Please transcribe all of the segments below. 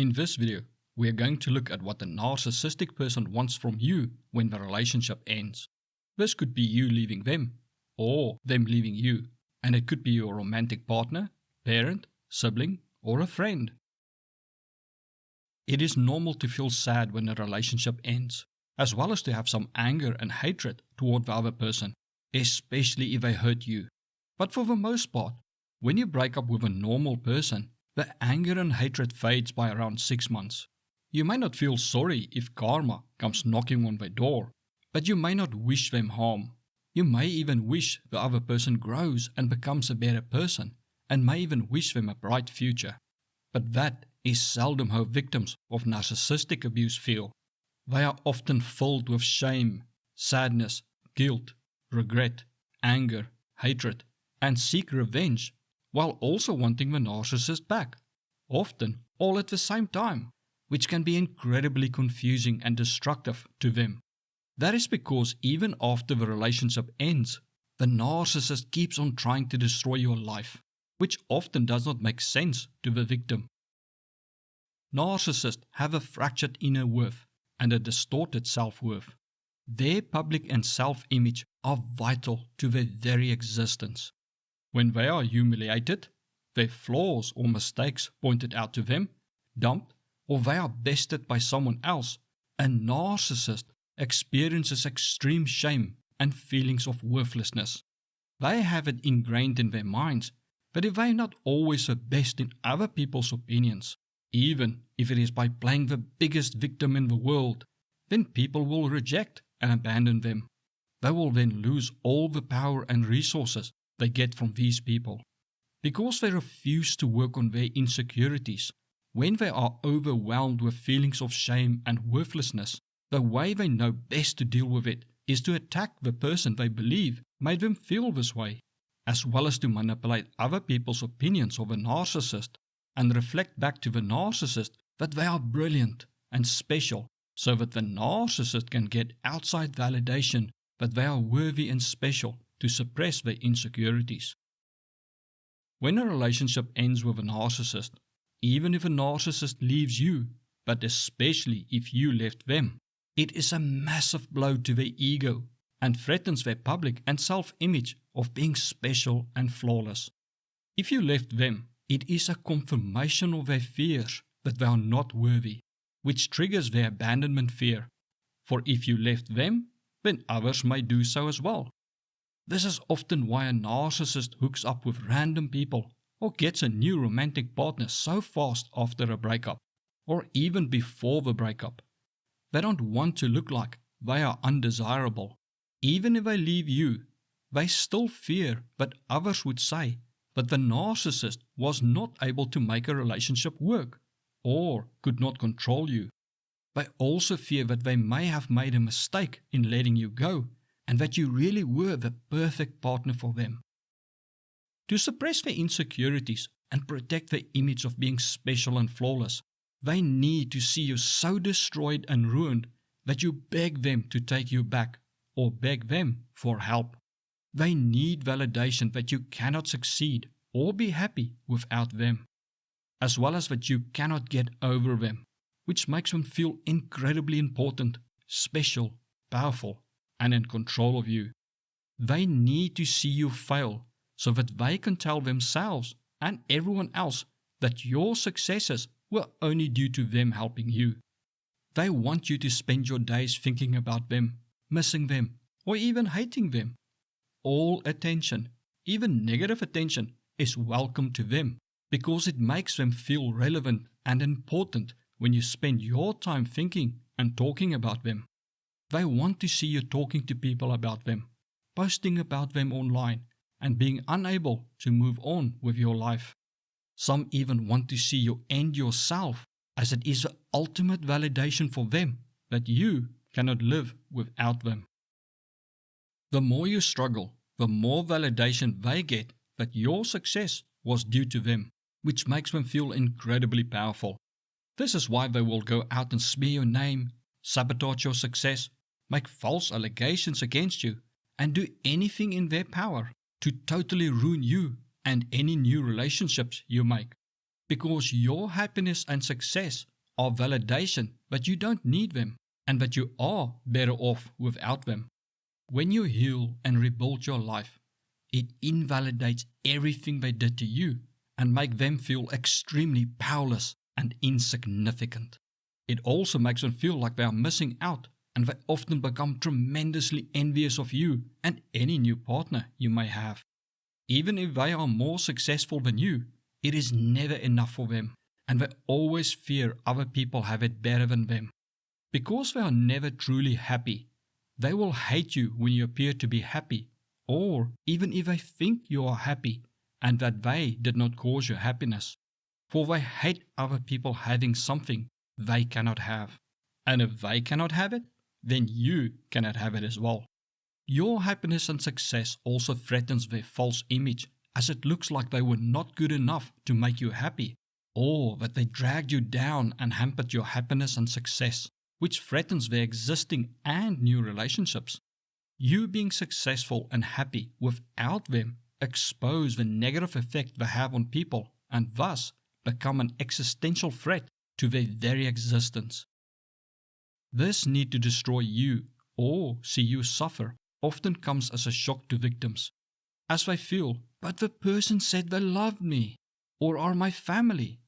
In this video, we are going to look at what the narcissistic person wants from you when the relationship ends. This could be you leaving them, or them leaving you, and it could be your romantic partner, parent, sibling, or a friend. It is normal to feel sad when a relationship ends, as well as to have some anger and hatred toward the other person, especially if they hurt you. But for the most part, when you break up with a normal person, the anger and hatred fades by around 6 months. You may not feel sorry if karma comes knocking on their door, but you may not wish them harm. You may even wish the other person grows and becomes a better person, and may even wish them a bright future. But that is seldom how victims of narcissistic abuse feel. They are often filled with shame, sadness, guilt, regret, anger, hatred, and seek revenge, while also wanting the narcissist back, often all at the same time, which can be incredibly confusing and destructive to them. That is because even after the relationship ends, the narcissist keeps on trying to destroy your life, which often does not make sense to the victim. Narcissists have a fractured inner worth and a distorted self-worth. Their public and self-image are vital to their very existence. When they are humiliated, their flaws or mistakes pointed out to them, dumped, or they are bested by someone else, a narcissist experiences extreme shame and feelings of worthlessness. They have it ingrained in their minds that if they are not always the best in other people's opinions, even if it is by playing the biggest victim in the world, then people will reject and abandon them. They will then lose all the power and resources they get from these people. Because they refuse to work on their insecurities, when they are overwhelmed with feelings of shame and worthlessness, the way they know best to deal with it is to attack the person they believe made them feel this way, as well as to manipulate other people's opinions of a narcissist and reflect back to the narcissist that they are brilliant and special, so that the narcissist can get outside validation that they are worthy and special to suppress their insecurities. When a relationship ends with a narcissist, even if a narcissist leaves you, but especially if you left them, it is a massive blow to their ego and threatens their public and self-image of being special and flawless. If you left them, it is a confirmation of their fears that they are not worthy, which triggers their abandonment fear. For if you left them, then others may do so as well. This is often why a narcissist hooks up with random people or gets a new romantic partner so fast after a breakup, or even before the breakup. They don't want to look like they are undesirable. Even if they leave you, they still fear that others would say that the narcissist was not able to make a relationship work, or could not control you. They also fear that they may have made a mistake in letting you go, and that you really were the perfect partner for them. To suppress their insecurities and protect their image of being special and flawless, they need to see you so destroyed and ruined that you beg them to take you back, or beg them for help. They need validation that you cannot succeed or be happy without them, as well as that you cannot get over them, which makes them feel incredibly important, special, powerful, and in control of you. They need to see you fail so that they can tell themselves and everyone else that your successes were only due to them helping you. They want you to spend your days thinking about them, missing them, or even hating them. All attention, even negative attention, is welcome to them because it makes them feel relevant and important when you spend your time thinking and talking about them. They want to see you talking to people about them, posting about them online, and being unable to move on with your life. Some even want to see you end yourself, as it is the ultimate validation for them that you cannot live without them. The more you struggle, the more validation they get that your success was due to them, which makes them feel incredibly powerful. This is why they will go out and smear your name, sabotage your success, make false allegations against you, and do anything in their power to totally ruin you and any new relationships you make. because your happiness and success are validation that you don't need them and that you are better off without them. When you heal and rebuild your life, it invalidates everything they did to you and make them feel extremely powerless and insignificant. It also makes them feel like they are missing out, and they often become tremendously envious of you and any new partner you may have. Even if they are more successful than you, it is never enough for them, and they always fear other people have it better than them. Because they are never truly happy, they will hate you when you appear to be happy, or even if they think you are happy and that they did not cause your happiness. For they hate other people having something they cannot have. And if they cannot have it, then you cannot have it as well. Your happiness and success also threatens their false image, as it looks like they were not good enough to make you happy, or that they dragged you down and hampered your happiness and success, which threatens their existing and new relationships. You being successful and happy without them expose the negative effect they have on people and thus become an existential threat to their very existence. This need to destroy you or see you suffer often comes as a shock to victims, as they feel, but the person said they loved me or are my family.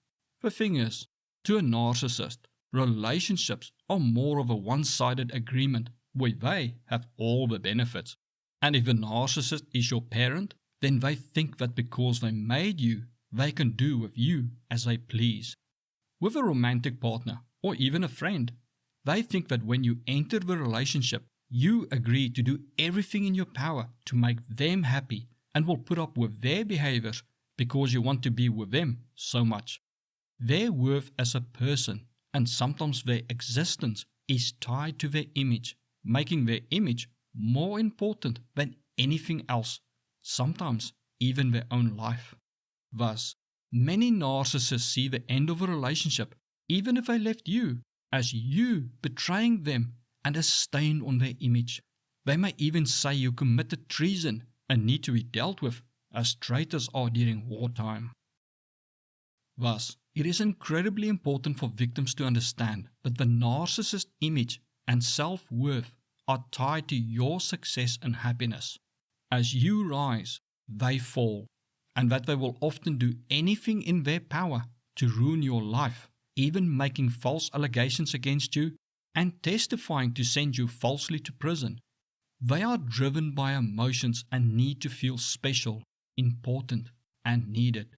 The thing is, to a narcissist, relationships are more of a one-sided agreement where they have all the benefits. And if a narcissist is your parent, then they think that because they made you, they can do with you as they please. With a romantic partner or even a friend, they think that when you enter the relationship, you agree to do everything in your power to make them happy and will put up with their behaviors because you want to be with them so much. Their worth as a person and sometimes their existence is tied to their image, making their image more important than anything else, sometimes even their own life. Thus, many narcissists see the end of a relationship, even if they left you, as you betraying them and a stain on their image. They may even say you committed treason and need to be dealt with, as traitors are during wartime. Thus, it is incredibly important for victims to understand that the narcissist image and self-worth are tied to your success and happiness. As you rise, they fall, and that they will often do anything in their power to ruin your life, even making false allegations against you and testifying to send you falsely to prison. They are driven by emotions and need to feel special, important, and needed.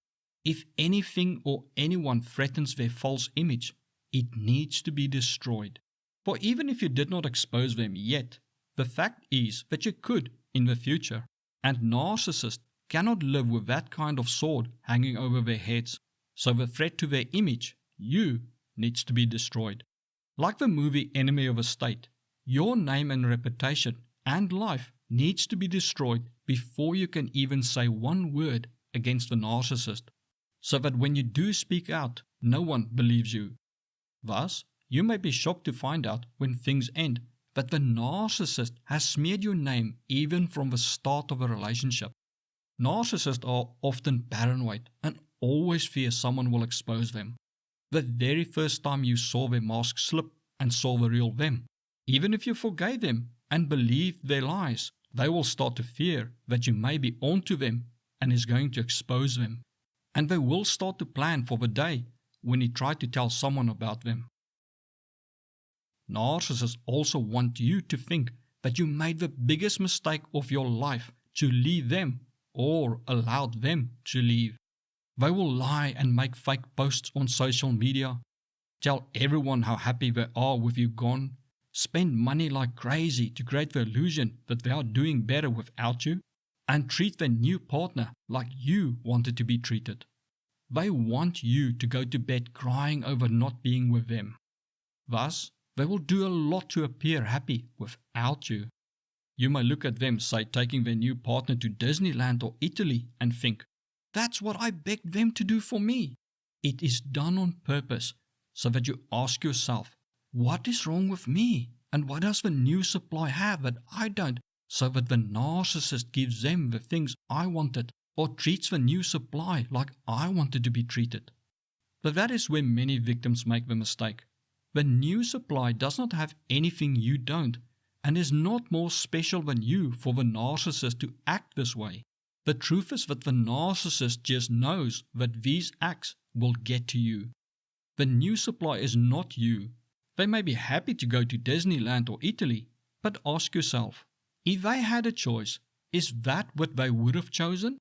If anything or anyone threatens their false image, it needs to be destroyed. For even if you did not expose them yet, the fact is that you could in the future, and narcissists cannot live with that kind of sword hanging over their heads. So the threat to their image, you, needs to be destroyed. Like the movie Enemy of the State, your name and reputation and life needs to be destroyed before you can even say one word against the narcissist, so that when you do speak out, no one believes you. Thus, you may be shocked to find out when things end that the narcissist has smeared your name even from the start of a relationship. Narcissists are often paranoid and always fear someone will expose them. The very first time you saw their mask slip and saw the real them, even if you forgave them and believed their lies, they will start to fear that you may be onto them and is going to expose them. And they will start to plan for the day when you try to tell someone about them. Narcissists also want you to think that you made the biggest mistake of your life to leave them or allowed them to leave. They will lie and make fake posts on social media, tell everyone how happy they are with you gone, spend money like crazy to create the illusion that they are doing better without you, and treat their new partner like you wanted to be treated. They want you to go to bed crying over not being with them. Thus, they will do a lot to appear happy without you. You may look at them, say, taking their new partner to Disneyland or Italy and think, that's what I begged them to do for me. It is done on purpose, so that you ask yourself, what is wrong with me? And what does the new supply have that I don't? So that the narcissist gives them the things I wanted, or treats the new supply like I wanted to be treated. But that is where many victims make the mistake. The new supply does not have anything you don't, and is not more special than you for the narcissist to act this way. The truth is that the narcissist just knows that these acts will get to you. The new supply is not you. They may be happy to go to Disneyland or Italy, but ask yourself, if they had a choice, is that what they would have chosen?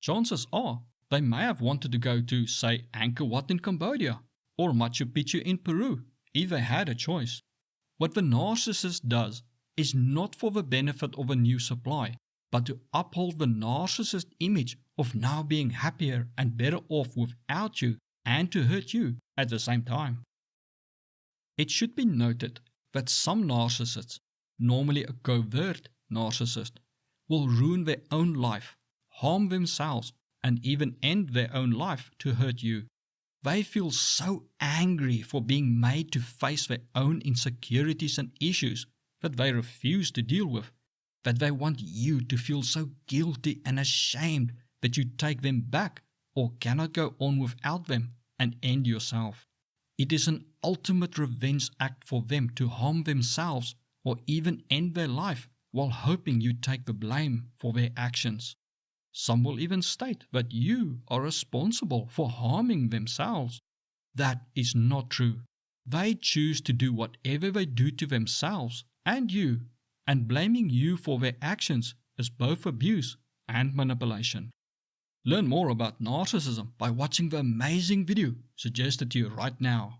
Chances are they may have wanted to go to, say, Angkor Wat in Cambodia or Machu Picchu in Peru if they had a choice. What the narcissist does is not for the benefit of a new supply, but to uphold the narcissist image of now being happier and better off without you and to hurt you at the same time. It should be noted that some narcissists, normally a covert narcissist, will ruin their own life, harm themselves, and even end their own life to hurt you. They feel so angry for being made to face their own insecurities and issues that they refuse to deal with, that they want you to feel so guilty and ashamed that you take them back or cannot go on without them and end yourself. It is an ultimate revenge act for them to harm themselves or even end their life while hoping you take the blame for their actions. Some will even state that you are responsible for harming themselves. That is not true. They choose to do whatever they do to themselves and you, and blaming you for their actions is both abuse and manipulation. Learn more about narcissism by watching the amazing video suggested to you right now.